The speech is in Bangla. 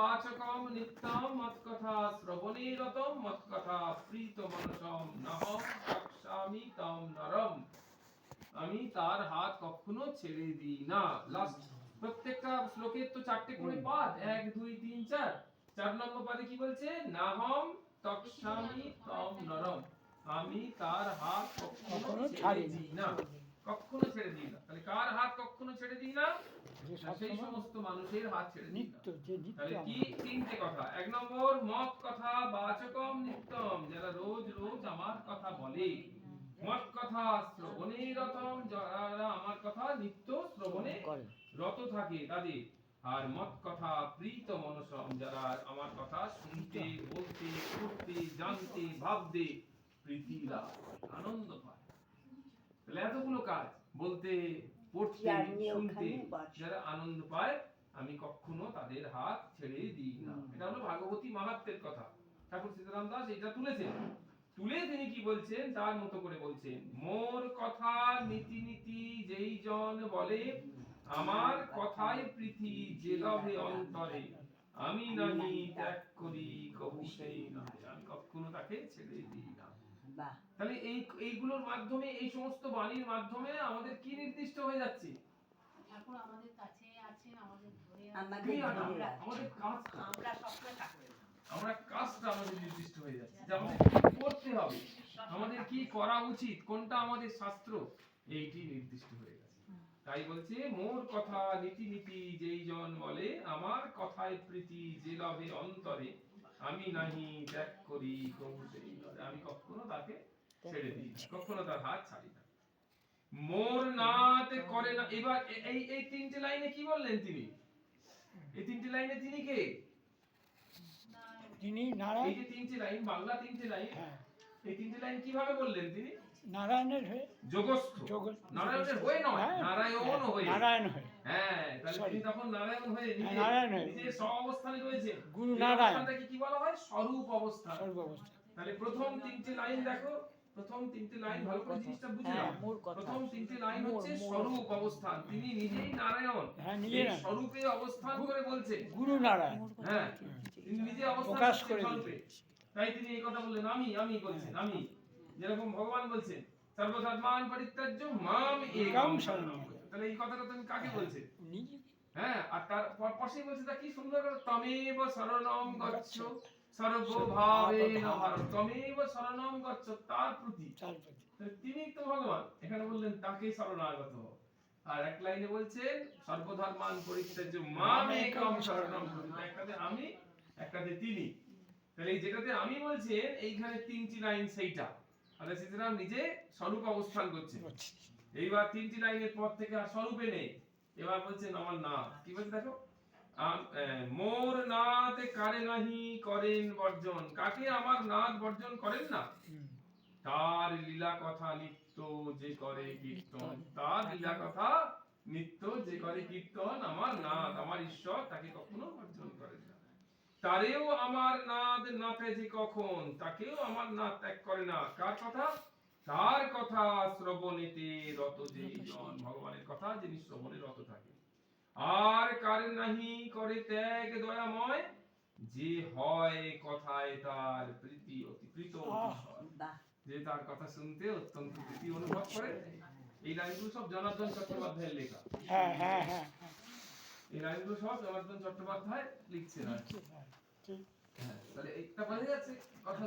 বাচকম নিত্যম মৎকথা শ্রবণে রতম মৎকথা প্রীত মনসম নহম রক্ষামি তম নরম। আমি তার হাত কখনো ছেড়ে দিই না। লাস্ট প্রত্যেকটা শ্লোকের তো চারটে করে পাদ, 1 2 3 4। 4 নম্বর পাদে কি বলছে? নাহম তক্ষ্যামি তম নরম। আমি তার হাত কখনো ছেড়ে দিই না, কখনো ছেড়ে দিই না। তাহলে কার হাত কখনো ছেড়ে দিই না? সেই সমস্ত মানুষের হাত ছেড়ে দিই না। তাহলে কি? তিনটে কথা। 1 নম্বর মত কথা বাচকম নিত্যম, যারা রোজ রোজ আমার কথা বলে। মত কথা শ্রবণে রতম, যারা আমার কথা নিত্য শ্রবণে রত থাকে তাদের। আর মত কথা প্রীত মনসম, যারা আমার কথা শুনতে বলতে করতে জানতে ভাবতে প্রীতি লাভ করে, আনন্দ পায়। তাহলে এতগুলো কাজ বলতে পড়তে শুনতে যারা আনন্দ পায়, আমি কখনো তাদের হাত ছেড়ে দিই না। এটা হলো ভাগবতী মাহাত্ম্যের কথা। ঠাকুর সীতারাম দাস এটা তুলেছেন। তুলে তিনি কি বলছেন? তার মতো করে বলছেন, মোর কথা নীতি নীতি যেই জন বলে, আমার কথায় প্রীতি যে লভে অন্তরে, আমি নাহি ত্যাগ করি কবু সেই নহে। আমি কখনো তাকে ছেড়ে দিই না। তাহলে এইগুলোর মাধ্যমে, এই সমস্ত বাণীর মাধ্যমে আমাদের কি নির্দিষ্ট হয়ে যাচ্ছে? ঠাকুর আমাদের কাছে আছেন, আমাদের ধরে আমাদের কাজটা, আমরা কাজটা আমাদের নির্দিষ্ট হয়ে যাচ্ছে যে আমাদের কি করতে হবে, আমাদের কি করা উচিত, কোনটা আমাদের শাস্ত্র, এইটি নির্দিষ্ট হয়ে গেছে। তাই বলছে, মোর কথা নীতি নীতি যেই জন বলে, আমার কথায় প্রীতি যে লভে অন্তরে, আমি নাহি ত্যাগ করি কবু সেই নহে। আমি কখনো তাকে ছেড়ে দিই না, কখনো তার হাত ছাড়ি না। মোর নাথ করে না। এবার এই তিনটে লাইনে কি বললেন তিনি? এই তিনটে লাইনে তিনি কে? তিনি নারায়ণ। এই যে তিনটে লাইন, বাংলা তিনটে লাইন, এই তিনটে লাইন কিভাবে বললেন তিনি? নারায়ণের হয়ে, যোগস্থ, নারায়ণের হয়ে নয়, নারায়ণ হয়ে। নারায়ণ হয়ে, হ্যাঁ, তাহলে তিনি তখন নারায়ণ হয়ে নিজের স্ব-অবস্থানে রয়েছেন। গুরু নারায়ণ। অবস্থানটাকে কি বলা হয়? স্বরূপ অবস্থান। স্বরূপ অবস্থা। তাহলে প্রথম তিনটে লাইন দেখো, প্রথম তিনটে লাইন ভালো করে জিনিসটা বুঝে নাও। প্রথম তিনটে লাইন হচ্ছে স্বরূপ অবস্থান। তিনি নিজেই নারায়ণ, এই স্বরূপে অবস্থান করে বলছেন গুরু নারায়ণ। হ্যাঁ, তিনি নিজে অবস্থান প্রকাশ করছেন করে স্বরূপে। তাই তিনি এই কথা বললেন, আমি বলছেন, আমি। যেরকম ভগবান বলছেন, সর্বধর্মান পরিত্যাজ্য মাম একম শরণম। তাহলে এই কথাটা তুমি কাকে বলছেন? হ্যাঁ, আর তার পাশেই বলছে, তা কি সুন্দর করে, তমেব শরণম গচ্ছ সর্বভাবেন ভারত। তমেব শরণম গচ্ছ, তার প্রতি, তিনি তো ভগবান। এখানে বললেন তাকে শরণাগত হও। আর এক লাইনে বলছেন, সর্বধর্মান পরিত্যাজ্য মাম একম শরণম ব্রজ। একটাতে আমি, একটাতে তিনি। তাহলে এই যেটাতে আমি বলছেন, এইখানে তিনটি লাইন সেইটা। আর সীতারাম নিজে স্বরূপ অবস্থান করছে। এইবার তিনটি লাইনের পর থেকে আর স্বরূপে নেই, এবার বলছেন আমার নাথ। কি বলছে দেখো, মোর নাথ কারে নাহি করেন বর্জন। কাকে আমার নাথ বর্জন করেন না? তার লীলা কথা নিত্য যে করে কীর্তন। তার লীলা কথা নিত্য যে করে কীর্তন, আমার নাথ, আমার ঈশ্বর, তাকে কখনো বর্জন করেন না। তারেও আমার নাথ নাথে যে কখন, তাকেও আমার নাথ ত্যাগ করে না। কার কথা? তার কথা শ্রবণেতে রত যেই জন, ভগবানের কথা যিনি শ্রবণে রত থাকে। আর কার নাহি করে ত্যাগ দয়াময়, যে হয় কথায় তার প্রীতি অতি প্রীত অতিশয়। যে তার কথা শুনতে অত্যন্ত প্রীতি অনুভব করে। এই লাইনগুলো সব জনার্দন চট্টোপাধ্যায়ের লেখা। এই লাইনগুলো সব জনার্দন চট্টোপাধ্যায় লিখছেন। হ্যাঁ, তাহলে একটা বোঝা যাচ্ছে কথা।